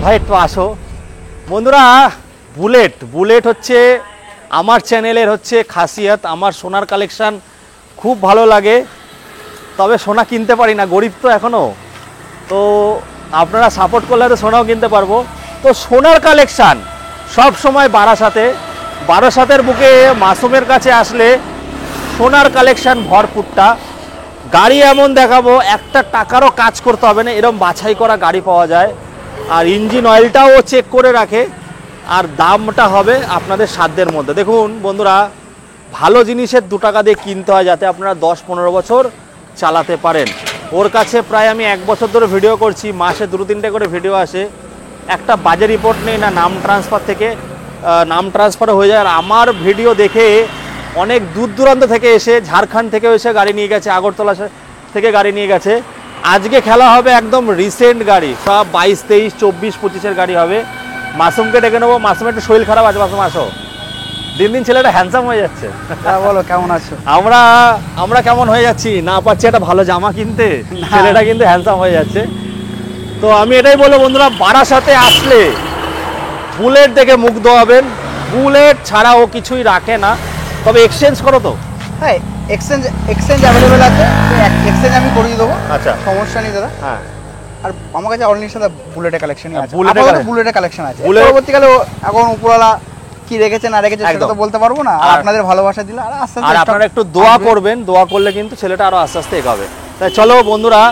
ভাই একটু আসো বন্ধুরা। বুলেট হচ্ছে আমার চ্যানেলের হচ্ছে খাসিয়াত। আমার সোনার কালেকশান খুব ভালো লাগে, তবে সোনা কিনতে পারি না, গরিব তো এখনও। তো আপনারা সাপোর্ট করলে তো সোনাও কিনতে পারবো। তো সোনার কালেকশান সব সময় বারাসাতের বুকে মাসুমের কাছে আসলে সোনার কালেকশান ভরপুরটা। গাড়ি এমন দেখাবো, একটা টাকারও কাজ করতে হবে না, এরকম বাছাই করা গাড়ি পাওয়া যায়। আর ইঞ্জিন অয়েলটাও চেক করে রাখে, আর দামটা হবে আপনাদের সাধ্যের মধ্যে। দেখুন বন্ধুরা, ভালো জিনিসের 2 টাকা দিয়ে কিনতে হয় যাতে আপনারা 10-15 বছর চালাতে পারেন। ওর কাছে প্রায় আমি 1 বছর ধরে ভিডিও করছি, মাসে 2-3টে করে ভিডিও আসে। একটা বাজে রিপোর্ট নেই না, নাম ট্রান্সফার হয়ে যায়। আর আমার ভিডিও দেখে অনেক দূর দূরান্ত থেকে এসে, ঝাড়খণ্ড থেকে এসে গাড়ি নিয়ে গেছে, আগরতলা থেকে গাড়ি নিয়ে গেছে। আজকে খেলা হবে একদম রিসেন্ট গাড়ি, সব 22, 23, 24, 25-এর গাড়ি হবে। মাসুমকে ডেকে নেবো। মাসুমের একটু শরীর খারাপ আছে, মাসুম আসো। দিন দিন ছেলেটা হ্যান্ডসাম হয়ে যাচ্ছে। বলো কেমন আছো? আমরা কেমন হয়ে যাচ্ছি, না পাচ্ছি একটা ভালো জামা কিনতে, ছেলেটা কিন্তু হ্যান্ডসাম হয়ে যাচ্ছে। তো আমি এটাই বলবো বন্ধুরা, বারাসাতে আসলে বুলেট দেখে মুগ্ধ হবেন। বুলেট ছাড়া ও কিছুই রাখে না, তবে এক্সচেঞ্জ করো তো? হ্যাঁ, এক্সচেঞ্জ অ্যাভেলেবেল আছে, এক্সচেঞ্জ আমি করিয়ে দেবো। আচ্ছা, সমস্যা নেই দাদা। হ্যাঁ, আর আমার কাছে অলরেডি সাদা বুলেটের কালেকশন আছে, বুলেটের কালেকশন আছে। বুলেট পরবর্তীকালে এখন উপরওয়ালা কি রেখেছে না রেখেছে সেটা তো বলতে পারবো না। আর আপনাদের ভালোবাসা দিলে আর আস্তে আস্তে আপনারা একটু দোয়া করবেন, দোয়া করলে কিন্তু ছেলেটা আরো আস্তে আস্তে এগোবে। তাই চলো বন্ধুরা,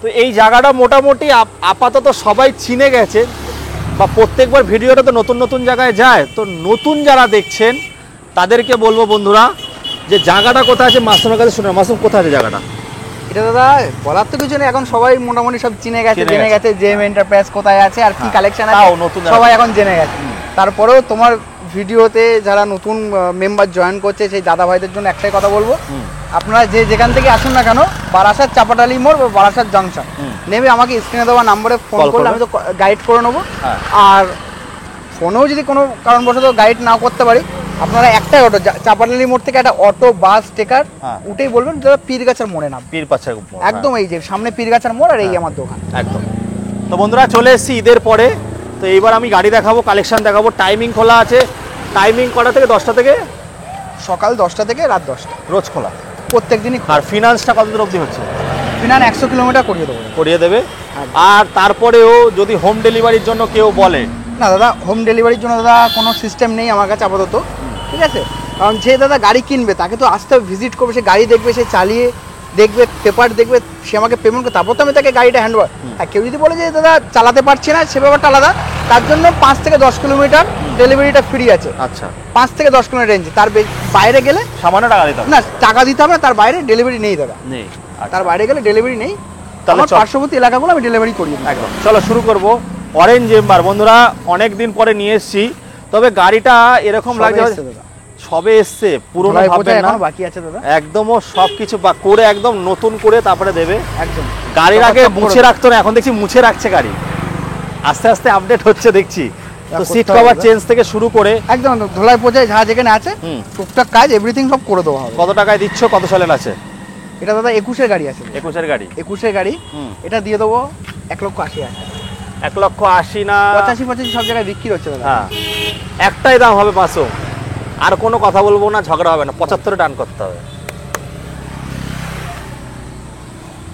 তো এই জায়গাটা মোটামুটি আপাতত সবাই চিনে গেছে, বা প্রত্যেকবার ভিডিওটা তো নতুন নতুন জায়গায় যায়। তো নতুন যারা দেখছেন তাদেরকে বলবো বন্ধুরা, যে জায়গাটা কোথায় আছে মাসুমের কাছে শুনে। মাসুম, কোথায় আছে জায়গাটা? এটা দাদা বলার তো কিছু নেই, এখন সবাই মোটামুটি সব জেনে গেছে জেম এন্টারপ্রাইজ কোথায় আছে আর কি কালেকশন আছে, সবাই এখন জেনে গেছে। তারপরেও তোমার ভিডিওতে যারা নতুন মেম্বার জয়েন করছে সেই দাদা ভাইদের জন্য একটাই কথা বলবো, আপনারা যেখান থেকে আসুন না কেন, বারাসাত চাপাটালি মোড় বা বারাসাত জংশন নেমে আমাকে স্ক্রিনে দেওয়া নাম্বারে ফোন করলে আমি তো গাইড করে নেবো। আর ফোনেও যদি কোনো কারণবশত গাইড না করতে পারি, আপনারা একটাই অটো, চাপাটালি মোড় থেকে একটা অটো বাস টেকার উঠেই বলবেন দাদা পীরগাছার মোড়ে নাম, পীরগাছার মোড়, একদম এই যে সামনে পীরগাছার মোড়, আর এই আমার দোকান একদম। তো বন্ধুরা চলে এসেছি ঈদের পরে। তো এইবার আমি গাড়ি দেখাবো, কালেকশন দেখাবো। টাইমিং খোলা আছে, টাইমিং কটা থেকে? 10টা থেকে সকাল 10টা থেকে রাত 10টা, রোজ খোলা প্রত্যেক দিনই। আর ফিনান্সটা কতদূর অবধি হচ্ছে? ফিনান্স 100 কিলোমিটার করিয়ে দেবে। আর তারপরেও যদি হোম ডেলিভারির জন্য কেউ বলে? না দাদা, হোম ডেলিভারির জন্য দাদা কোনো সিস্টেম নেই আমার কাছে আপাতত, ঠিক আছে? কারণ যে দাদা গাড়ি কিনবে তাকে তো আসতে হবে, ভিজিট করবে, সে গাড়ি দেখবে, সে চালিয়ে দেখবে, পেপার দেখবে, সে আমাকে পেমেন্ট করে তারপর তো আমি তাকে গাড়িটা হ্যান্ডওভার। আর কেউ যদি বলে যে দাদা চালাতে পারছে না, সে ব্যাপারটা আলাদা। তার জন্য 5 থেকে 10 কিলোমিটার ডেলিভারিটা ফ্রি আছে। আচ্ছা, 5 থেকে 10 কিলোমিটার রেঞ্জে। তার বাইরে গেলে সামান্য টাকা দিতে হবে? না, টাকা দিতে হবে না, তার বাইরে ডেলিভারি নেই দাদা, নেই। তার বাইরে গেলে ডেলিভারি নেই। আমার পার্শ্ববর্তী এলাকাগুলো আমি ডেলিভারি করি একদম। চলো শুরু করবো। অরেঞ্জ এম্বার বন্ধুরা, অনেক দিন পরে নিয়ে এসেছি, তবে গাড়িটা এরকম লাগছে সবে এসছে, পুরোনো ভাববেন না, বাকি আছে দাদা। একদম ও সবকিছু করে একদম নতুন করে তারপরে দেবে। একদম। গাড়ির আগে মুছে রাখতো না, এখন দেখছি মুছে রাখছে গাড়ি, আস্তে আস্তে আপডেট হচ্ছে দেখছি। তো সিট কভার চেঞ্জ থেকে শুরু করে একদম ধোলাই পোছায় যা যেখানে আছে টুকটাক কাজ এভরিথিং সব করে দেওয়া হবে। কত টাকায় দিচ্ছ, কত সালের আছে এটা দাদা? 21-এর গাড়ি আছে। 21-এর গাড়ি? 21-এর গাড়ি। এটা দিয়ে দেবো 1,80,000। 1,80,000 না 85 সব জায়গায় বিক্রি হচ্ছে দাদা। হ্যাঁ, একটাই দাম হবে 500, আর কোনো কথা বলবো না, ঝগড়া হবে না। 75-এ ডান করতে হবে।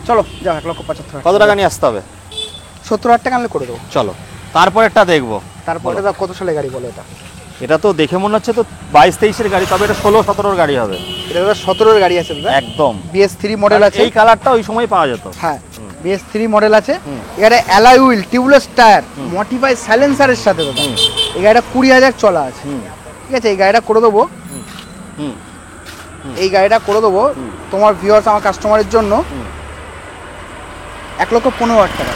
চলো যাও, 1,75,000। কত টাকা নিয়ে আসতে হবে? 70,000 টাকা আনলে করে দেবো। চলো তারপরেরটা দেখবো। তারপরে দাদা কত সালে গাড়ি বলো? এটা তো দেখে মনে হচ্ছে তো 22-23-এর গাড়ি, তবে এটা 16-17-এর গাড়ি হবে। এটা দাদা 17-এর গাড়ি আছে দাদা, একদম BS3 মডেল আছে। এই কালারটা ওই সময় পাওয়া যেত। হ্যাঁ, BS3 মডেল আছে। এটা alloy wheel, tubeless tyre, modify সাইলেন্সারের সাথে দাদা। এই গাড়িটা 20,000 চলা আছে, ঠিক আছে? এই গাড়িটা করে দেবো, এই গাড়িটা করে দেবো তোমার ভিউয়ার্স, আমার কাস্টমারের জন্য 1,15,000 টাকা।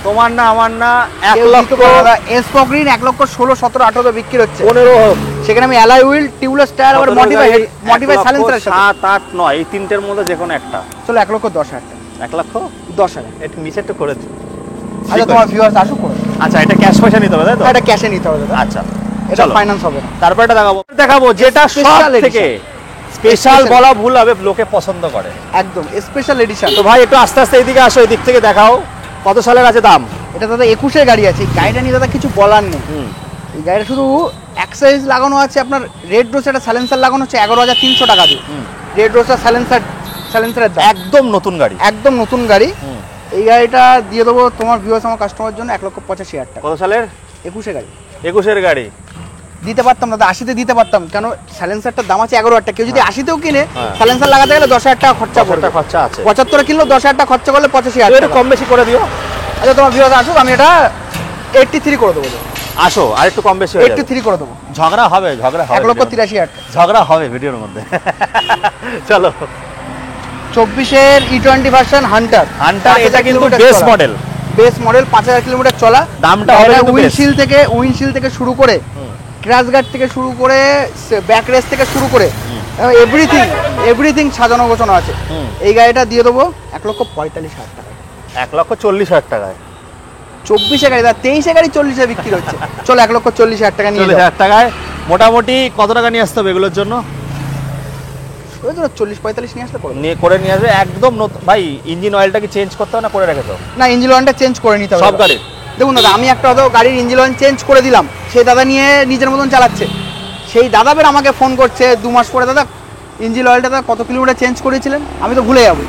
তোমার না আমার না, 1 লক্ষ। এসপগ্রিন 1,16,000, 17,000, 18,000 বিক্রি হচ্ছে। 15 হোক, সেখানে আমি অ্যালয় হুইল, টিউবলেস টায়ার আর মডিফাই সাইলেন্সারের সাথে 7, 8, 9 এই তিনটের মধ্যে যে কোনো একটা। চলো 1,10,000 টাকা। 1,10,000 একটু নিচে একটু করে দিই। আচ্ছা, তোমার ভিউয়ার্স আসুক করে। আচ্ছা, এটা ক্যাশ পয়সা নিতে হবে তাই তো? এটা ক্যাশে নিতে হবে দাদা। আচ্ছা, এটা ফাইনান্স হবে না। তারপর এটা দেখাবো যেটা সব থেকে স্পেশাল বলা ভুল হবে, লোকে পছন্দ করে। একদম স্পেশাল এডিশন। তো ভাই একটু আস্তে আস্তে এইদিকে আসো, এই দিক থেকে দেখাও। কত সালের আছে দাম? এটা দাদা 21-এর গাড়ি আছে। এই গাড়িটা নিয়ে দাদা কিছু বলার নেই। এই গাড়িটা শুধু এক্সাইজ লাগানো আছে আপনার, রেড রোজ একটা সাইলেন্সার লাগানো হচ্ছে 11,300 টাকা দিয়ে। রেড রোজটা সাইলেন্সারের দাম। একদম নতুন গাড়ি, একদম নতুন গাড়ি। এই গাড়িটা দিয়ে দেবো তোমার ভিউয়ার্স আমার কাস্টমারের জন্য 1,85,000 টাকা। কত সালের? 21-এর গাড়ি। 21-এর গাড়ি দিতে পারতাম দাদা, 80-তে দিতে পারতাম, কেন সাইলেন্সারটার দাম আছে 11,000 টাকা। কেউ যদি 80-তেও কিনে সাইলেন্সার লাগাতে গেলে 10,000 টাকা খরচা পড়বে। খরচা আছে। 75-এ কিনলেও 10,000 টাকা খরচা করলে 85,000 টাকা। কম বেশি করে দিও। আচ্ছা তোমার ভিউয়ার্স আসুক, আমি এটা 83 করে দেবো। আসো, আর একটু কম বেশি হয়ে যাবে। 83 করে দেবো। ঝগড়া হবে, ঝগড়া হবে। 1,83,000 টাকা ঝগড়া হবে ভিডিওর মধ্যে। চলো 24-এর E20 ভার্সন হান্টার। এটা কিন্তু বেস মডেল, 5000 কিলোমিটার চলা। দামটা হবে কিন্তু উইন্ডশিল্ড থেকে শুরু করে, ক্র্যাশ গার্ড থেকে শুরু করে, ব্যাক রেস থেকে শুরু করে এভরিথিং সাজানো গোছানো আছে। এই গাড়িটা দিয়ে দেবো 1,45,000 টাকা। 1,40,000 টাকায় 24-এ গাড়ি, 23-এ গাড়ি 40-এ বিক্রি হচ্ছে। চলো 1,40,000 টাকা নিয়ে 40,000 টাকায়। মোটামুটি কত টাকা নিয়ে আসতে হবে এগুলোর জন্য? 40-45 নিয়ে আসতে পারবো। করে নিয়ে আসবে একদম নতুন। ভাই ইঞ্জিন অয়েলটা কি চেঞ্জ করতে হবে না করে রেখেছো? না, ইঞ্জিন অয়েলটা চেঞ্জ করে নিতে হবে সব গাড়ি। দেখুন দাদা, আমি একটা গাড়ির ইঞ্জিন অয়েল চেঞ্জ করে দিলাম, সেই দাদা নিয়ে নিজের মতন চালাচ্ছে। সেই দাদা বের আমাকে ফোন করছে 2 মাস পরে, দাদা ইঞ্জিন অয়েলটা দাদা কত কিলোমিটার চেঞ্জ করেছিলেন, আমি তো ভুলে যাবো।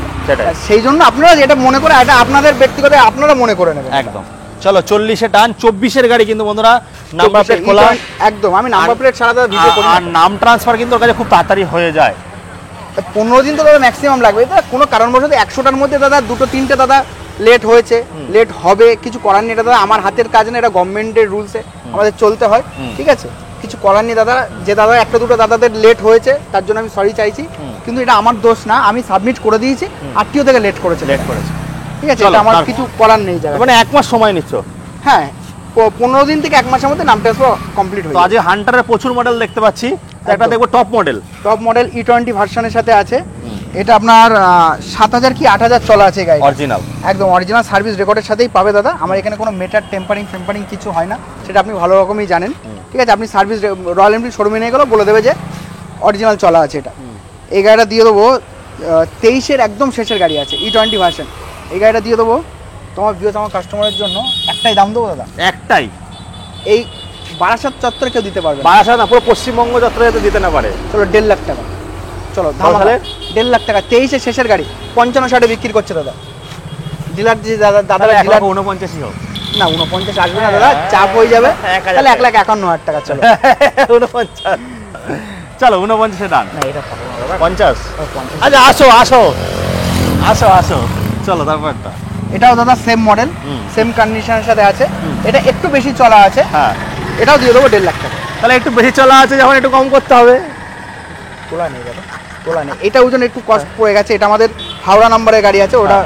সেই জন্য আপনারা যেটা মনে করে, এটা আপনাদের ব্যক্তিগত, আপনারা মনে করে নেবেন একদম। চলো 40-এ টান। 24-এর গাড়ি কিন্তু বন্ধুরা, নাম্বার প্লেট খোলা একদম। আমি নাম্বার প্লেট ছাড়া দাদা ভিডিও করি। আর নাম ট্রান্সফার কিন্তু ওর কাছে খুব তাড়াতাড়ি হয়ে যায়। 15 দিন তো দাদা ম্যাক্সিমাম লাগবে। দাদা কোনো কারণবশত 100টার মধ্যে দাদা 2-3টে দাদা লেট হয়েছে, লেট হবে, কিছু করার নেই। এটা দাদা আমার হাতের কাজ না, এটা গভর্নমেন্টের রুলসে আমাদের চলতে হয়, ঠিক আছে? কিছু করার নেই দাদা। যে দাদা 1-2টো দাদাদের লেট হয়েছে তার জন্য আমি সরি চাইছি, কিন্তু এটা আমার দোষ না। আমি সাবমিট করে দিয়েছি, আত্মীয় থেকে লেট করেছে, ঠিক আছে? এটা আমার কিছু করার নেই। মানে 1 মাস সময় নিচ্ছ? হ্যাঁ, 15 দিন থেকে 1 মাসের মধ্যে নাম ট্রান্সফার কমপ্লিট হয়ে যাবে। তো আজ হান্টারের প্রচুর মডেল দেখতে পাচ্ছি, একটা দেখবো টপ মডেল E20 ভার্সনের সাথে আছে। এটা আপনার 7,000 কি 8,000 চলা আছে গাড়ি। অরিজিনাল, একদম অরিজিনাল সার্ভিস রেকর্ডের সাথেই পাবে দাদা। আমার এখানে কোনো মেটার টেম্পারিং কিছু হয় না, সেটা আপনি ভালো রকমই জানেন, ঠিক আছে? আপনি সার্ভিস রয়্যাল এনফিল্ড শোরুমে নিয়ে গেলেও বলে দেবে যে অরিজিনাল চলা আছে এটা। এই গাড়িটা দিয়ে দেবো 23-এর একদম শেষের গাড়ি আছে, E20 ভার্সন। এই গাড়িটা দিয়ে দেবো তোমার ভিউয়ার্স আমার কাস্টমারের জন্য। একটাই দাম দেবো দাদা, একটাই। এই বারাসাত চত্বরে কেউ দিতে পারবে? বারাসাত না, পুরো পশ্চিমবঙ্গ চত্বরে তো দিতে না পারে। চলো 1.5 লাখ টাকা। চলো তাহলে 1.5 লাখ টাকা। 23-এর শেষের গাড়ি 55-60 বিক্রি করছে দাদা। ডিলার যে দাদা 49 হোক না, 49 আসবে না দাদা, চাপ হয়ে যাবে। তাহলে 1,51,000 টাকা। চলো 49। চলো 49-এ ডান। না, এটা 50। 50। আচ্ছা আসো। চলো তারপরটা। এটাও দাদা সেম মডেল, সেম কন্ডিশনের সাথে আছে। এটা একটু বেশি চলা আছে। হ্যাঁ, এটাও দিয়ে দেবো 1.5 লাখ টাকা। তাহলে একটু বেশি চলা আছে যখন একটু কম করতে হবে। তোলা নেই দাদা, তোলা নেই। এটা ওজন একটু কষ্ট পড়ে গেছে। এটা আমাদের হাওড়া নাম্বারের গাড়ি আছে, ওটা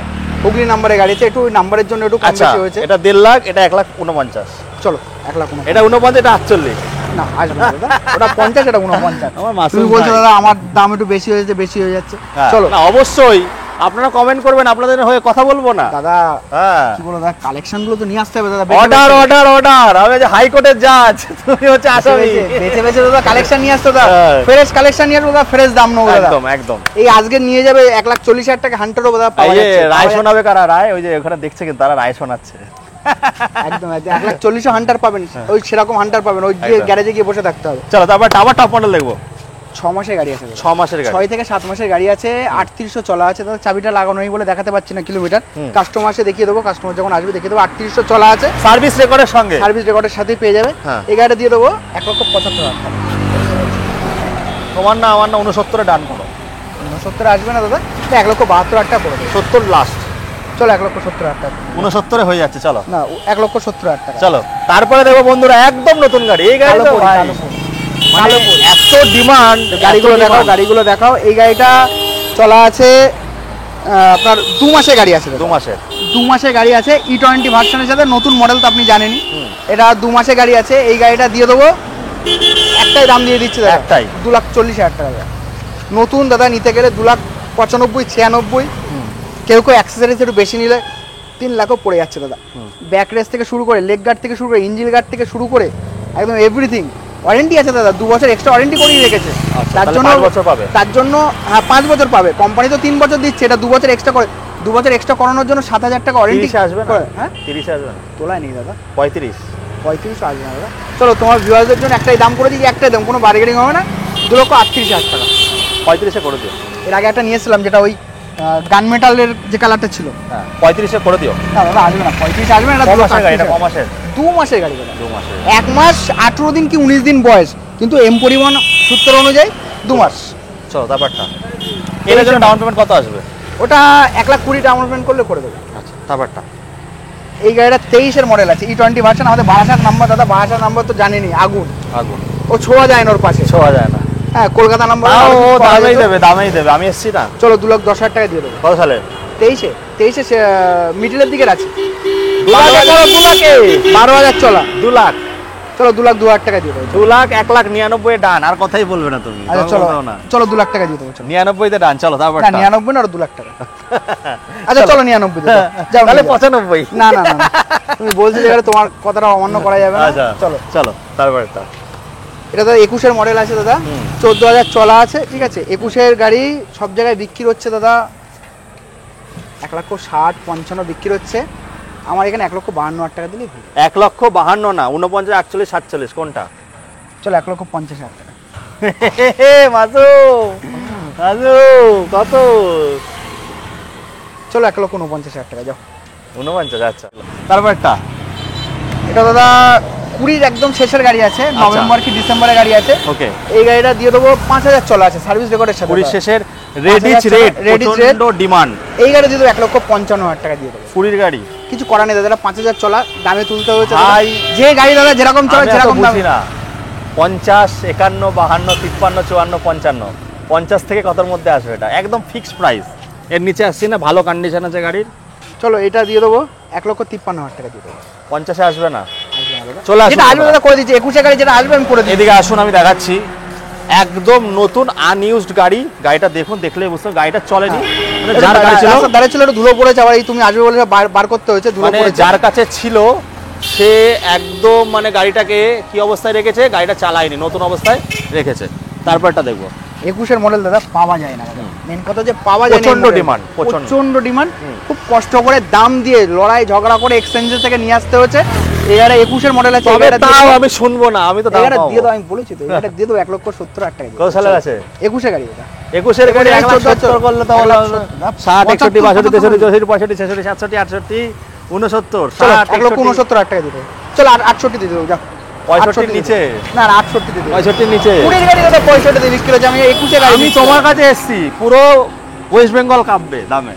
হুগলি নাম্বারের গাড়ি আছে, একটু নাম্বারের জন্য একটু কম বেশি হয়েছে। এটা 1.5 লাখ, এটা 1,49,000। চলো 1,49,000। এটা 49, এটা 48। না আসবে না দাদা, ওটা 50, এটা 49। আমার মাসুম তুমি বলছো দাদা আমার দাম একটু বেশি হয়ে যাচ্ছে। চলো না, অবশ্যই আপনারা কমেন্ট করবেন, আপনাদের হয়ে কথা বলবো না দাদা। হ্যাঁ, কি বলো দাদা, কালেকশন গুলো তো নিয়ে আসতে হবে দাদা। অর্ডার। আমি যে হাইকোর্টের জাজ, তুমি হচ্ছে আসামি। বেছে দাদা কালেকশন নিয়ে আসতো দাদা, ফ্রেশ কালেকশন নিয়ে আসবো দাদা, ফ্রেশ দাম নেবো দাদা। একদম। এই আজকে নিয়ে যাবে 1,40,000 টাকা হান্টারও দাদা পাওয়া যাচ্ছে। রায় শোনাবে কারা? রায় ওই যে ওখানে দেখছে কিন্তু তারা রায় শোনাচ্ছে। একদম 1,40,000 হান্টার পাবেন, ওই সেরকম হান্টার পাবেন, ওই যে গ্যারেজে গিয়ে বসে থাকতে হবে। চলো তারপর আবার টপ মডেল দেখবো। 6 মাসের গাড়ি আছে। 6 মাসের গাড়ি, 6 থেকে 7 মাসের গাড়ি আছে। 3800 চলা আছে দাদা। চাবিটা লাগানো নেই বলে দেখাতে পাচ্ছি না কিলোমিটার। কাস্টমার এসে দেখিয়ে দেবো, কাস্টমার যখন আসবে দেখিয়ে দেবো। 3800 চলা আছে, সার্ভিস রেকর্ডের সঙ্গে, সার্ভিস রেকর্ডের সাথেই পেয়ে যাবে। এই গাড়িটা দিয়ে দেবো 1,75,000 টাকা। তোমার না আমার না 69-এ ডান করো। 69 আসবে না দাদা, 1,72,000 টাকা পড়বে। 70 লাস্ট। চলো 1,70,000 টাকা। 69-এ হয়ে যাচ্ছে। চলো না, 1,70,000 টাকা। চলো তারপরে দেখো বন্ধুরা একদম নতুন গাড়ি। এই গাড়ি তো ভাই মানে এত ডিমান্ড। গাড়িগুলো দেখাও। এই গাড়িটা চলা আছে আপনার 2 মাসের গাড়ি আছে। 2 মাসের গাড়ি আছে। E20 ভার্সনের সাথে নতুন মডেল তো আপনি জানেনই। এটা 2 মাসের গাড়ি আছে। এই গাড়িটা দিয়ে দেবো, একটাই দাম দিয়ে দিচ্ছে দাদা, একটাই 2,40,000 টাকা। নতুন দাদা নিতে গেলে 2,95,000, 96। কেউ অ্যাক্সেসরিজ একটু বেশি নিলে 3 লাখও পড়ে যাচ্ছে দাদা। ব্যাক রেস থেকে শুরু করে, লেগ গার্ড থেকে শুরু করে, ইঞ্জিন গার্ড থেকে শুরু করে একদম এভরিথিং। ওয়ারেন্টি আছে দাদা, 2 বছর এক্সট্রা ওয়ারেন্টি করেই রেখেছে। তার জন্য 5 বছর পাবে। তার জন্য 5 বছর পাবে। কোম্পানি তো 3 বছর দিচ্ছে, এটা 2 বছর এক্সট্রা করে 2 বছর এক্সট্রা করানোর জন্য 7,000 টাকা ওয়ারেন্টি 30 আসবে না? হ্যাঁ 30 আসবে না? তোলায় নেই দাদা, 35 35 আসবে না দাদা। চলো তোমার ভিউয়ারদের জন্য একটাই দাম করে দিই, একটাই দাম, কোনো বার্গেনিং হবে না, 2,38,000 টাকা। 35 করে দিও। এর আগে একটা নিয়েছিলাম যেটা ওই গান মেটালের যে কালারটা ছিল। হ্যাঁ 35 করে দিও। না দাদা আসবে না, 35 আসবে না, এটা কম মাসের গাড়ি, এটা 2,38,000 কম মাসের। 2 মাসের গাড়ি দাদা, 2 মাসের। 1 মাস 18 দিন কি 19 দিন বয়স, কিন্তু এম পরিবহন সূত্র অনুযায়ী 2 মাস। চলো তারপরটা। এর জন্য ডাউন পেমেন্ট কত আসবে? ওটা 1,20,000 ডাউন পেমেন্ট করলে করে দেবো। আচ্ছা তারপরটা। এই গাড়িটা 23-এর মডেল আছে, E20 ভার্সন। আমাদের বারাসাত নাম্বার দাদা, বারাসাত নাম্বার তো জানেনই, আগুন আগুন ও ছোঁয়া যায় না ওর পাশে। ছোঁয়া যায় না। হ্যাঁ কলকাতা নাম্বার। তাও ও দামেই দেবে, দামেই দেবে, আমি এসছি না। চলো 2,10,000 টাকা দিয়ে দেবো। কত সালে? 23-এ মিডিলের দিকের আছে। 2 লাখে 12,000 চলা। 2 লাখ। চলো 2,02,000 টাকা দিয়ে দেবো। 2 লাখ 1,99,000 ডান, আর কথাই বলবে না তুমি। আচ্ছা চলো চলো 2 লাখ টাকা দিয়ে দেবো। চলো 99 তে ডান, চলো না তারপরটা। 99 না, আর 2 লাখ টাকা। আচ্ছা চলো 99 দিয়ে দাও। যাও তাহলে নিয়ে যাও। 95। না না না না। তুমি বলছো যে এবারে তোমার কথাটা অমান্য করা যাবে না। আচ্ছা চলো চলো তারপরটা। এটা দাদা 21-এর মডেল আছে দাদা, 14,000 চলা আছে, ঠিক আছে। 21-এর গাড়ি সব জায়গায় বিক্রি হচ্ছে দাদা 1,60,55 বিক্রি হচ্ছে, আমার এখানে 1,52,000 টাকা দিলেই হবে। 1,52,000 না, 49, 48, 47 কোনটা? চলো 1,50,000 টাকা। মাসু মাসু কত? চলো 1,49,000 টাকা, যাও। 49, আচ্ছা তারপরটা। এটা দাদা 20-র একদম শেষের গাড়ি আছে, নভেম্বর কি ডিসেম্বরের গাড়ি আছে। ওকে, এই গাড়িটা দিয়ে দেবো 5,000 চলা আছে, সার্ভিস রেকর্ডের সাথে। 20 শেষের রেডিচ রেট, প্রচন্ড ডিমান্ড। এই গাড়ি দিয়ে দেবো 1,55,000 টাকা দিয়ে দেবো। 20 গাড়ি কিছু করার নেই দাদা, 5,000 চলা, দামে তুলতে হয়েছে ভাই। যে গাড়ি দাদা যেরকম চলে আমি এত সেরকম দাম। বুঝি না। 50, 51, 52, 53, 54, 50 থেকে কতর মধ্যে আসবে? এটা একদম ফিক্সড প্রাইস। এর নিচে আসছে না? ভালো কন্ডিশন আছে গাড়ির। চলো এটা দিয়ে দেবো 1,53,000 টাকা দিয়ে দেবো। 50-এ আসবে না? আসবে না দাদা। চলে আসুন যেটা আসবে দাদা করে দিচ্ছি, 21-এর গাড়ি যেটা আসবে আমি করে দিচ্ছি। এদিকে আসুন, আমি দেখাচ্ছি। একদম নতুন আনইউজড গাড়ি। গাড়িটা দেখুন, দেখলেই বুঝতে পারবেন গাড়িটা চলেনি। মানে যার কাছে ছিল, রাস্তার ধারে ছিল, একটু ধুলো পড়েছে, আবার এই তুমি আসবে বলে বার করতে হয়েছে, ধুলো মানে পড়েছে। যার কাছে ছিল সে একদম মানে গাড়িটাকে কি অবস্থায় রেখেছে, গাড়িটা চালায়নি, নতুন অবস্থায় রেখেছে। তারপরটা দেখবো। 21-এর মডেল দাদা পাওয়া যায় না দাদা, মেন কথা যে পাওয়া যায় না। প্রচন্ড ডিমান্ড, প্রচন্ড ডিমান্ড, খুব কষ্ট করে দাম দিয়ে লড়াই ঝগড়া করে এক্সচেঞ্জের থেকে নিয়ে আসতে হচ্ছে। এবারে 21-এর মডেল আছে, তবে এবারে তাও আমি শুনবো না, আমি তো দাম এবারে পাবো। দিয়ে দাও, আমি বলেছি তো, এটা দিয়ে দাও 1,70,000 টাকা। কত সালের আছে? 21-এর গাড়ি এটা। 21-এর গাড়ি 1,70,000 করলে তো হলো 60, 61, 62, 63, 64, 65, 66, 67, 68, 69, 60, 1,69,000 টাকা দিয়ে দেবো। চলো 68 দিয়ে দেবো, যাও। 65 নিচে? না না 68 দিয়ে দেবো। 65 নিচে? 20-এর গাড়ি দাদা 65 দিয়ে বিক্রি হচ্ছে, আমি 21-এর গাড়ি আমি তোমার কাছে এসেছি, পুরো ওয়েস্ট বেঙ্গল কাঁপবে দামে।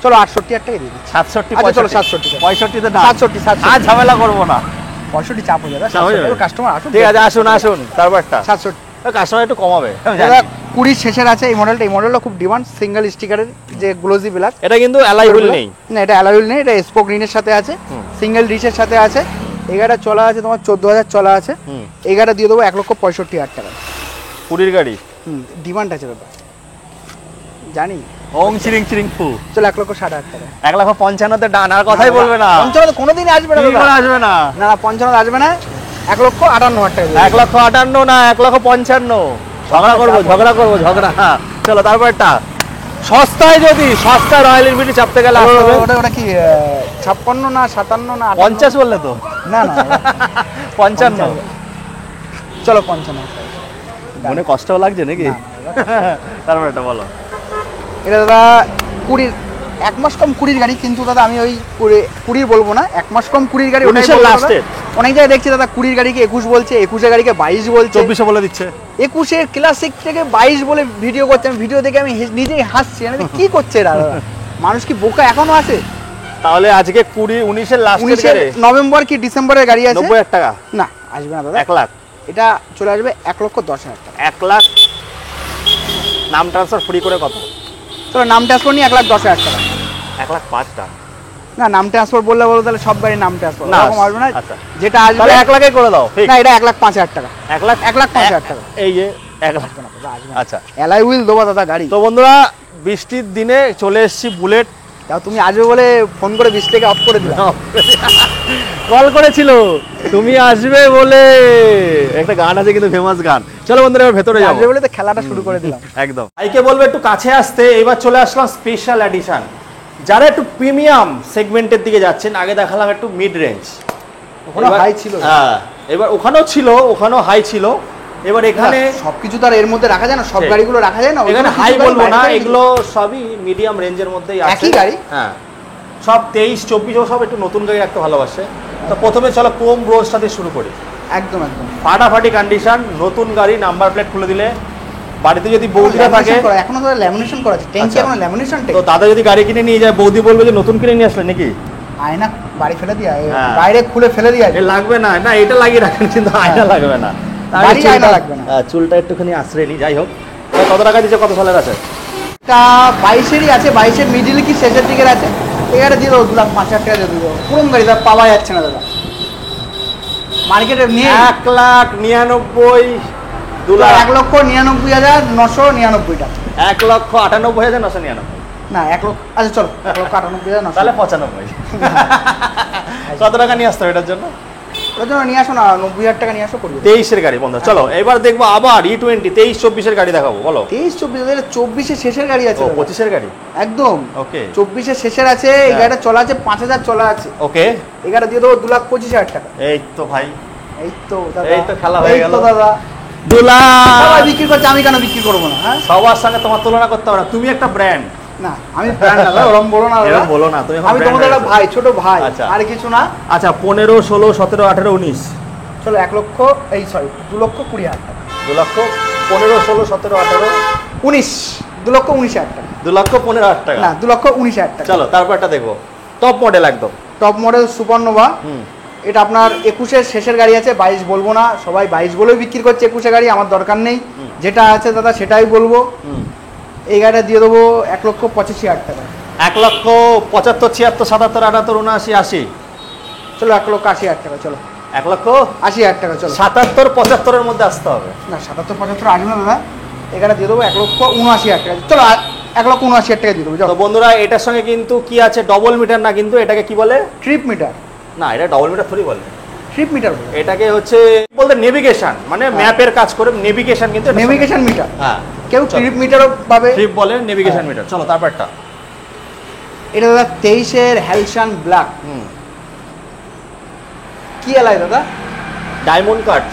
চলো 68,000 টাকা দিয়ে দিচ্ছি। 67, আচ্ছা, চলো 65, 67 65 তে না, 67 আর ঝামেলা করবো না। 65 চাপ হয়ে যাবে, চাপ হয়ে যাবে। কাস্টমার আসুন। ঠিক আছে, আসুন আসুন তারপরটা। 67 কাস্টমার একটু কমাবে। দাদা 20 শেষের আছে এই মডেলটা। এই মডেলটা খুব ডিমান্ড, সিঙ্গেল স্টিকারের যে গ্লোজি ব্ল্যাক। এটা কিন্তু অ্যালাই হুইল নেই। না এটা অ্যালয় হুইল নেই, এটা স্পোক রিনের সাথে আছে, সিঙ্গেল ডিশের সাথে আছে। এই গাড়িটা চলা আছে তোমার 14,000 চলা আছে। এই গাড়িটা দিয়ে দেবো 1,65,000 টাকা। 20 গাড়ি ডিমান্ড আছে দাদা, জানি। ওং চিরিং চিরিং ফু। চলো 1,60,000 টাকা। 1,55,000 তে ডান, আর কথাই বলবে না। 55 তো কোনোদিনই আসবে না কি করে দাদা। আসবে না? না না 55 আসবে না, 1,58,000 টাকা দিয়ে দেবো। 1,58,000 না, 1,55,000। ঝগড়া করবো, ঝগড়া করবো, ঝগড়া। চলো তারপরটা। সস্তায়, যদি সস্তায় রয়্যাল এনফিল্ড চাপতে গেলে আসতে হবে। ওটা কি 56 না 57 না 50 বললে তো? না না 55। চলো 55 টাকা। মনে কষ্ট লাগছে নাকি? তারপর এটা বলো। এটা দাদা 20 1 মাস কম 20 গাড়ি, কিন্তু দাদা আমি ওই 20 বলবো না, 1 মাস কম 20 গাড়ি। 19-এর লাস্টে অনেক জায়গায় দেখছি দাদা 20 গাড়িকে 21 বলছে, 21-এর গাড়িকে 22 বলছে, 24 বলে দিচ্ছে। 21-এর ক্লাসিক থেকে 22 বলে ভিডিও করছে। আমি ভিডিও দেখে আমি নিজেই হাসছি, আমি কি করছে এরা দাদা? মানুষ কি বোকা এখনো আছে? তাহলে আজকে 19-এর লাস্টের 19-এর গাড়ি নভেম্বর কি ডিসেম্বরের গাড়ি আছে। 90,000 টাকা? না আসবে না দাদা, 1 লাখ। এটা চলে আসবে 1,10,000 টাকা। 1 লাখ নাম ট্রান্সফার ফ্রি করে কত? চলো নাম ট্রান্সফার নিয়ে 1,10,000 টাকা। 1,05,000 টাকা। না নাম ট্রান্সফার বললে বলো তাহলে সব গাড়ি নাম ট্রান্সফার না, এরকম আসবে না। আচ্ছা। যেটা আসবে তাহলে 1 লাখে করে দাও। না এটা 1,05,000 টাকা। 1 লাখ, 1,05,000 টাকা। এই যে 1 লাখ। আসবে না দাদা, আসবে না। আচ্ছা, অ্যালয় হুইল দেবো দাদা গাড়ি। তো বন্ধুরা বৃষ্টির দিনে চলে এসেছি বুলেট। তাও তুমি আসবে বলে ফোন করে 20 টাকা অফ করে দিলাম। কল করেছিল তুমি আসবে বলে, একটা গান আছে কিন্তু ফেমাস গান। চলো বন্ধুরা এবার ভেতরে যাবো আসবে বলে তো খেলাটা শুরু করে দিলাম। একদম। ভাইকে বলবো একটু কাছে আসতে। এবার চলে আসলাম স্পেশাল এডিশন। যারা একটু প্রিমিয়াম সেগমেন্টের দিকে যাচ্ছেন, আগে দেখালাম একটু মিড রেঞ্জ, ওখানে হাই ছিল। হ্যাঁ, এবার ওখানেও ছিল, ওখানেও হাই ছিল। এবার এখানে সবকিছু তো আর এর মধ্যে রাখা যায় না, সব ঠিক। গাড়িগুলো রাখা যায় না। এখানে হাই কিছু গাড়ি বলবো না, বাইরে এগুলো সবই মিডিয়াম রেঞ্জের মধ্যেই আছে। একই গাড়ি? হ্যাঁ, সব 23, 24 সব একটু নতুন গাড়ি রাখতে ভালোবাসে। তো প্রথমে চলো ক্রোম ব্রোজটা দিয়ে শুরু করি। একদম একদম ফাটাফাটি কন্ডিশন, নতুন গাড়ি, নাম্বার প্লেট খুলে দিলে, বাড়িতে যদি বৌদিরা থাকে, এখনো তো ল্যামিনেশন করা আছে, ট্যাঙ্কি এখনো ল্যামিনেশন তো দাদা যদি গাড়ি কিনে নিয়ে যায়, বৌদি বলবে যে নতুন কিনে নিয়ে আসলে নাকি, আয়না বাড়ি ফেলে দিয়া, হ্যাঁ। বাইরে খুলে ফেলে দিয়া। এ লাগবে না, না এটা লাগিয়ে রাখেন, কিন্তু আয়না লাগবে না। বাড়ি আয়না লাগবে না। চুলটা একটুখানি আশ্রয় নি, যাই হোক। কত টাকা দিচ্ছে, কত সালের আছে? এটা 22-এরই আছে, 22-এর মিডিল কি শেষের দিকের আছে। এখানে দিয়ে দেবো 2,05,000 টাকা দিয়ে দেবো। পুরনো গাড়ি দাদা পাওয়া যাচ্ছে না দাদা মার্কেটে নিয়ে। 1,99,000, 1,99,999 টাকা। 1,98,999। না 1 লক্ষ, আচ্ছা চলো 1,98,999। তাহলে 95। কত টাকা নিয়ে আসতে হবে এটার জন্য? ওর জন্য নিয়ে আসো না, 90,000 টাকা নিয়ে আসো করবে। 23-এর গাড়ি বন্ধু। চলো এবার দেখবো আবার E20 23-24-এর গাড়ি দেখাবো, বলো। 23-24, 24-এর শেষের গাড়ি আছে। 25-এর গাড়ি একদম ওকে। 24-এর শেষের আছে। এই হ্যাঁ। গাড়িটা চলা আছে 5,000 চলা আছে। ওকে, এই গাড়িটা দিয়ে দেবো 2,25,000 টাকা। এই তো ভাই, এই তো দাদা, এই তো খেলা হয়ে গেল। এই তো দাদা, 2 লাখ। সবাই বিক্রি করছে, আমি কেন বিক্রি করবো না? হ্যাঁ, সবার সঙ্গে তোমার তুলনা করতে হবে না, তুমি একটা ব্র্যান্ড। না আমি ব্র্যান্ড না দাদা, ওরকম বলো না দাদা। এরকম বলো না, তুমি এখন আমি brand তোমাদের একটা হয়েছো। ভাই, ছোট ভাই, আচ্ছা। আর কিছু না। আচ্ছা 15, 16, 17, 18, 19। চলো 1 লক্ষ, এই সরি 2,20,000 টাকা। 2 লক্ষ 15, 16, 17, 18, 19, 2,19,000 টাকা। 2,15,000 টাকা। না 2,19,000 টাকা। চলো তারপরটা দেখবো, টপ মডেল একদম। Top model supernova. হুম, এটা আপনার 21-এর শেষের গাড়ি আছে, 22 বলবো না, সবাই 22 বলেই বিক্রি করছে। 21-এর গাড়ি আমার দরকার নেই, যেটা আছে দাদা সেটাই বলবো। হুম। এই গাড়িটা দিয়ে দেবো 1,85,000 টাকা। 1,75,000, 76, 77, 78, 79, 80। চলো 1,80,000 টাকা। চলো 1,80,000 টাকা। চলো 77, 75-এর মধ্যে আসতে হবে। না 77-75 আসবে না দাদা, এখানে দিয়ে দেবো 1,79,000 টাকা। চলো 1,79,000 টাকা দিয়ে দেবো। তো বন্ধুরা এটার সঙ্গে কিন্তু কি আছে, ডবল মিটার না, কিন্তু এটাকে কি বলে? Trip meter. না এটা ডবল মিটার থোড়ি বলে, ট্রিপ মিটার এটাকে হচ্ছে বলতে নেভিগেশন, মানে ম্যাপের কাজ করে, নেভিগেশন কিন্তু এটা নেভিগেশন মিটার। হ্যাঁ, কেউ চলো। ট্রিপ মিটারও পাবে, ট্রিপ বলে, নেভিগেশন মিটার। চলো তারপরটা। এটা দাদা 23-এর হ্যালসান ব্ল্যাক। কি এলাই দাদা? ডায়মন্ড কাট,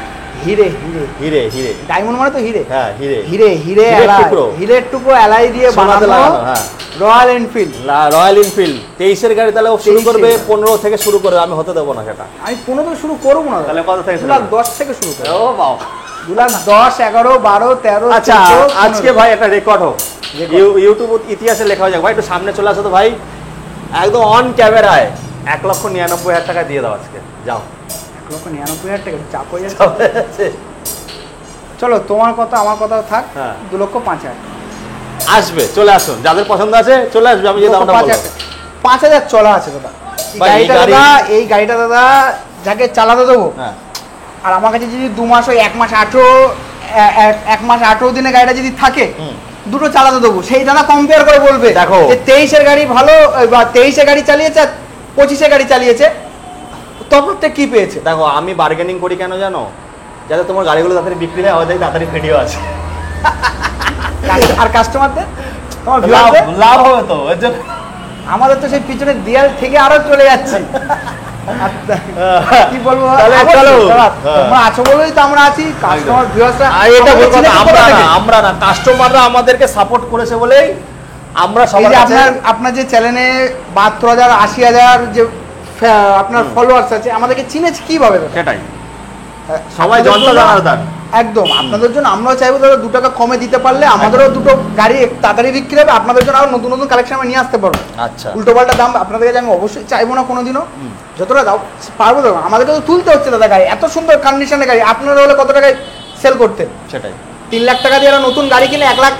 হিরে হিরে হিরে হিরে, ডায়মন্ড মানে তো হিরে। হ্যাঁ হিরে, হিরে হিরে হিরের এলাই, টুকরো। হিরের টুকরো এলাই দিয়ে সোনাতে বানানো লাগানো, হ্যাঁ। Royal Enfield. রয়্যাল এনফিল্ড 23-এর গাড়ি, তাহলে ও শুরু 23-এর। করবে 15 থেকে শুরু করে, আমি হতে দেবো না সেটা। আমি 15 থেকে শুরু করবো না, তাহলে কত থেকে শুরু 2,10,000 থেকে শুরু করবো। ও বাবা। 2,10,000, 11, 12, 13, আচ্ছা 14, আজকে 15 ভাই একটা রেকর্ড হোক, Record। ইউটিউব ইতিহাসে লেখা হয়ে যাক। ভাই একটু সামনে চলে আসো তো ভাই, একদম অন ক্যামেরায় 1,99,000 টাকা দিয়ে দাও আজকে, যাও। 1,99,000 টাকা চাপ হয়ে যাচ্ছে। চলো তোমার কথা আমার কথা থাক, হ্যাঁ। 2,05,000 আসবে, চলে আসুন, যাদের পছন্দ আছে চলে আসবে, আমি যে দামটা বলবো। 5,000 চলা আছে দাদা ভাই, এই গাড়িটা গাড়ি- দাদা। এই গাড়িটা দাদা যাকে চালাতে দেবো, হ্যাঁ, আর আমার কাছে যদি 2 মাস, ওই 1 মাস 18 দিনে গাড়িটা যদি থাকে, হুম। দুটো চালাতে দেবো, সেই দাদা কম্পেয়ার করে বলবে দেখো। যে 23-এর গাড়ি ভালো, বা 23-এর গাড়ি চালিয়েছে আর 25-এর গাড়ি চালিয়েছে, তফাৎটা কি পেয়েছে। দেখো আমি বার্গেনিং করি কেন জানো, যাতে তোমার গাড়িগুলো তাড়াতাড়ি বিক্রি হয়, আমাদের তাড়াতাড়ি ভিডিও আছে, আর কাস্টমারদের, তোমার লাভ ভিউয়ারদের, লাভ হবে তো এর জন্য। আমাদের তো সেই পিছনের দেয়াল থেকে আরো চলে যাচ্ছে। আর কি বলবো, তাহলে আবার চলো। দাদা, হ্যাঁ। তোমরা আছো বলেই তো আমরা আছি, কাস্টমার ভিউয়ার্সরা। আর এটা বলবো না, আমরা না, কাস্টমাররা আমাদেরকে সাপোর্ট করেছে বলেই আমরা এই সবার যে কাছে। আপনার যে চ্যানেলে 72,000, 80,000 যে আপনার ফলোয়ার্স আছে, আমাদেরকে চিনেছে কিভাবে দাদা? সেটাই, সবাই আপনাদের জনতা জন্য- জানার। একদম আপনাদের জন্য আমরাও চাইবো দাদা 2 টাকা কমে দিতে পারলে আমাদেরও দুটো গাড়ি তাড়াতাড়ি বিক্রি হবে, আপনাদের জন্য আরো নতুন নতুন কালেকশন আমি নিয়ে আসতে পারবো। আচ্ছা, উল্টো পাল্টা দাম আপনাদের কাছে আমি অবশ্যই চাইবো না কোনোদিনও, যতটা দাও পারবো দাও। আমাদেরকে তো তুলতে হচ্ছে দাদা গাড়ি, এত সুন্দর কন্ডিশনের গাড়ি, আপনারা হলে কত টাকায় সেল করতেন? সেটাই। 3 লাখ টাকা দিয়ে একটা নতুন গাড়ি কিনে 1 লাখ,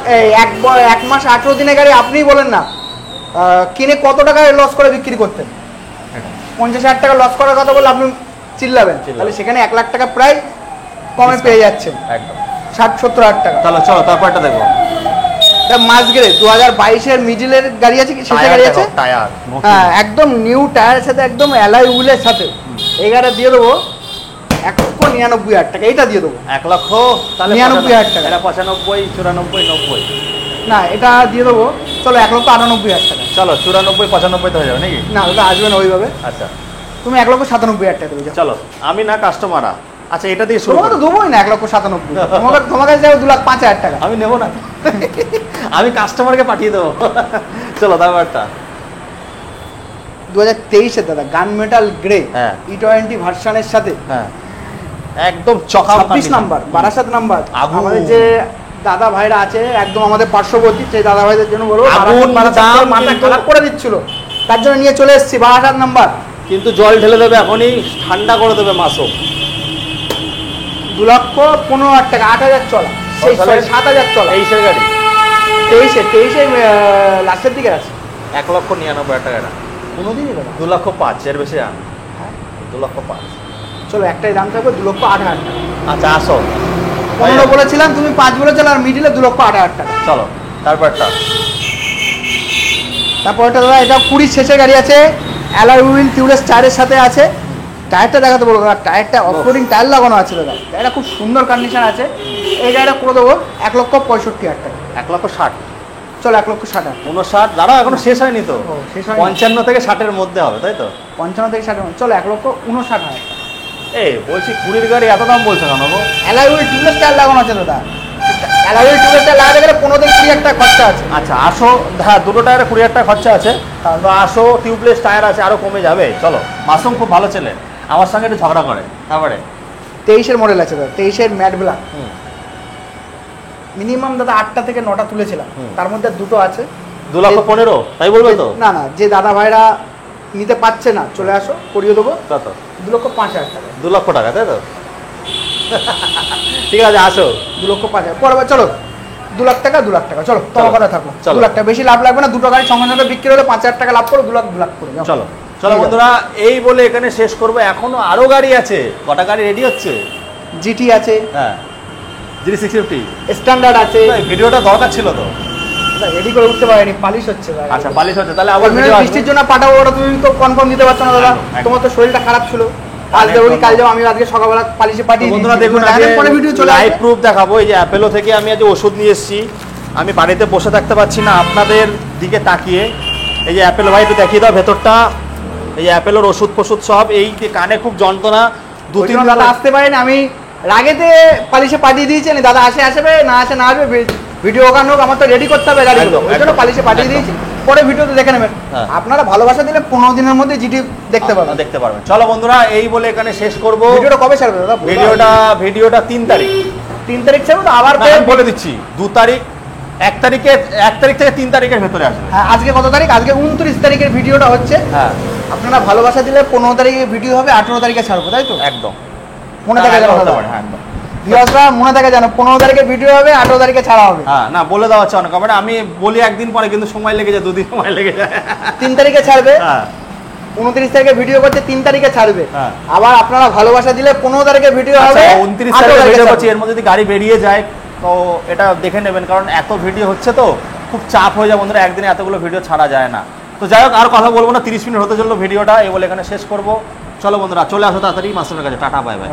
1 মাস 18 দিনের গাড়ি আপনিই বলেন না, কিনে কত টাকায় লস করে বিক্রি করতেন? 50,000 টাকা লস করার কথা বললে আপনি চিল্লাবেন, তাহলে সেখানে 1 লাখ টাকা প্রায় কমে পেয়ে যাচ্ছেন, একদম। 60-70,000 টাকা। চলো চলো তারপরটা দেখবো। এটা মাসগ্রে 2022 এর মিডিলের গাড়ি আছে কি শেষে গাড়ি আছে টায়ার হ্যাঁ একদম নিউ টায়ারের সাথে একদম অ্যালয় উইলের সাথে এই গাড়িটা দিয়ে দেবো 1,99,000 টাকা এইটা দিয়ে দেবো 1 লক্ষ তাহলে 99,000 টাকা। এটা 95 94 90 না এটা দিয়ে দেবো চলো 1,98,000 টাকা চলো 94 95 হয়ে যাবে নাকি না ওটা আসবে না ওইভাবে আচ্ছা তুমি 1,97,000 টাকা দেবে চলো আমি না কাস্টমার আচ্ছা এটা দিয়ে শুরু তোমাকে তো করি। দেবোই না 1,97,000 তোমার কাছে যাবে 2,05,000 টাকা আমি নেব না আমি কাস্টমারকে পাঠিয়ে দেবো চলো ব্যাপারটা 2023 এর দাদা গান মেটাল গ্রে হ্যাঁ। E20 ভার্সনের সাথে হ্যাঁ একদম চকা 26 নাম্বার বারাসাত নাম্বার আগুন। আমাদের যে দাদা ভাইরা আছে একদম আমাদের পার্শ্ববর্তী সেই দাদা ভাইদের জন্য বলবো আগুন দাম মাথা কিন্তু- খারাপ করে দিচ্ছিল তার জন্য নিয়ে চলে এসেছি বারাসাত নাম্বার কিন্তু জল ঢেলে দেবে এখনই ঠান্ডা করে দেবে মাসও 2,15,000 টাকা 8,000 চলা সেই তাহলে 7,000 চলা 23 গাড়ি 23 লাস্টের দিকে আছে 1,99,000 টাকা এটা কোনোদিনই দাদা 2,05,000 এর বেশি আন হ্যাঁ। 2,05,000 চলো একটাই দাম থাকবে 2,08,000 টাকা আচ্ছা আসো 15 বলেছিলাম তুমি 5 বলেছিলে আর মিডিলে 2,08,000 টাকা চলো তারপরটা তারপরটা দাদা এটা 20 শেষে গাড়ি আছে অ্যালয় হুইল টিউবলেস টায়ারের সাথে আছে টায়ারটা দেখাতে বলবো দাদা টায়ারটা অফরোডিং টায়ার লাগানো আছে দাদা এটা খুব সুন্দর কন্ডিশন আছে এই গাড়িটা করে দেবো 1,65,000 টাকা 1,60,000 চলো 1,60,000 59 দাঁড়াও এখনো শেষ হয়নি তো ও, শেষ হয়নি। 55 থেকে 60 মধ্যে হবে তাই তো 55 থেকে 60 চলো 1,59,000 টাকা এই বলছি 20 গাড়ি এত দাম বলছো কেন গো অ্যালয় হুইল টিউবলেস টায়ার লাগানো আছে দাদা অ্যালয় হুইল টিউবলেস টায়ার লাগাতে গেলে 15 থেকে 20 টাকা খরচা আছে আচ্ছা আসো হ্যাঁ দুটো টায়ারে 20,000 টাকা খরচা আছে তো আসো টিউবলেস টায়ার আছে আরো কমে যাবে চলো মাসুম খুব ভালো ছেলে আমার সঙ্গে একটু ঝগড়া করে তারপরে 23 মডেল আছে দাদা 23 ম্যাট ব্ল্যাক হুম। মিনিমাম দাদা 8টা থেকে 9টা তুলেছিলাম হুম। তার মধ্যে দুটো আছে 2,15,000 তাই বলবে তো না না যে দাদা ভাইরা নিতে পারছে না চলে আসো করিয়ে দেবো কত 2,05,000 টাকা 2 লক্ষ টাকা তাই তো ঠিক আছে আসো 2,05,000 পরে চলো 2 লাখ টাকা 2 লাখ টাকা চলো তোমার চলো। কথা থাকো চলো। 2 লাখ টাকা বেশি লাভ লাগবে না দুটো গাড়ি সঙ্গে সঙ্গে বিক্রি হলে 5,000 টাকা লাভ করো 2 লাখ করে যাও। চলো চলো বন্ধুরা এই বলে এখানে শেষ করবো এখনো আরো গাড়ি আছে কটা গাড়ি রেডি হচ্ছে জিটি আছে হ্যাঁ জিডি 650 স্ট্যান্ডার্ড আছে এই ভিডিওটা দরকার ছিল তো রেডি করে উঠতে পারেনি পালিশ হচ্ছে দাদা। আচ্ছা পালিশ হচ্ছে তাহলে আবার ওই ভিডিও বৃষ্টির জন্য পাঠাবো ওটা তুমি তো কনফার্ম দিতে পারছো না দাদা একদম, একদম। তোমার তো শরীরটা খারাপ ছিল আজ একদম, দেবো কাল একদম। যাবো আমি আজকে সকালবেলা পালিশে পাঠিয়ে বন্ধুরা দিয়েছি। দেখুন জানেন পরে ভিডিও চলে লাইভ আসবে প্রুফ দেখাবো এই যে অ্যাপেলো থেকে আমি আজ ওষুধ নিয়ে এসেছি আমি বাড়িতে বসে থাকতে পারছি না আপনাদের দিকে তাকিয়ে এই যে অ্যাপেলো ভাই একটু দেখিয়ে দাও ভেতরটা এই যে অ্যাপেলোর ওষুধ ফষুধ সব এই যে কানে খুব যন্ত্রণা দু 2-3 তিন দিন দাদা আসতে পারেন আমি রাগেতে পালিশে পাঠিয়ে দিয়েছি দাদা আসবে না আসবে ভিডিও ওখানে হোক আমার তো রেডি করতে হবে গাড়িগুলো একদম, ওই জন্য একদম, পালিশে পাঠিয়ে একদম। দিয়েছি পরে ভিডিওতে দেখে নেবেন হ্যাঁ। আপনারা ভালোবাসা দিলে 15 দিনের মধ্যে জিটি দেখতে পাবেন দেখতে পারবেন চলো বন্ধুরা এই বলে এখানে শেষ করব ভিডিওটা কবে ছাড়বে দাদা ভিডিওটা 3 তারিখ 3 তারিখ ছাড়বে তো আবার না, আমি বলে দিচ্ছি 2 তারিখ 1 তারিখ থেকে 3 তারিখের ভেতরে আসবে হ্যাঁ, আজকে কত তারিখ আজকে 29 তারিখের ভিডিওটা হচ্ছে হ্যাঁ আপনারা ভালোবাসা দিলে 15 তারিখে ভিডিও হবে 18 তারিখে ছাড়বো তাই তো একদম মনে থাকে একদম জানো হতে দাদা? পারে, হ্যাঁ, একদম। ভিউয়ার্সরা মনে থাকে জানো 15 তারিখে ভিডিও হবে 18 তারিখে ছাড়া হবে হ্যাঁ না বলে দেওয়া হচ্ছে অনেক মানে আমি বলি একদিন পরে কিন্তু সময় লেগে যায় 2 দিন সময় লেগে যায় 3 তারিখে ছাড়বে হ্যাঁ 29 তারিখে ভিডিও করছে 3 তারিখে ছাড়বে হ্যাঁ। আবার আপনারা ভালোবাসা দিলে 15 তারিখে ভিডিও হবে আচ্ছা 29 18 তারিখে ভিডিও ছাড়বে। করছি এর মধ্যে যদি গাড়ি বেরিয়ে যায় তো এটা দেখে নেবেন কারণ এত ভিডিও হচ্ছে তো খুব চাপ হয়ে যায় বন্ধুরা একদিনে এতগুলো ভিডিও ছাড়া যায় না তো যাই হোক আর কথা বলবো না 30 মিনিট হতে চললো ভিডিওটা এই বলে এখানে শেষ করব চলো বন্ধুরা চলে আসো তাড়াতাড়ি মাস্টারের কাছে টাটা বাই বাই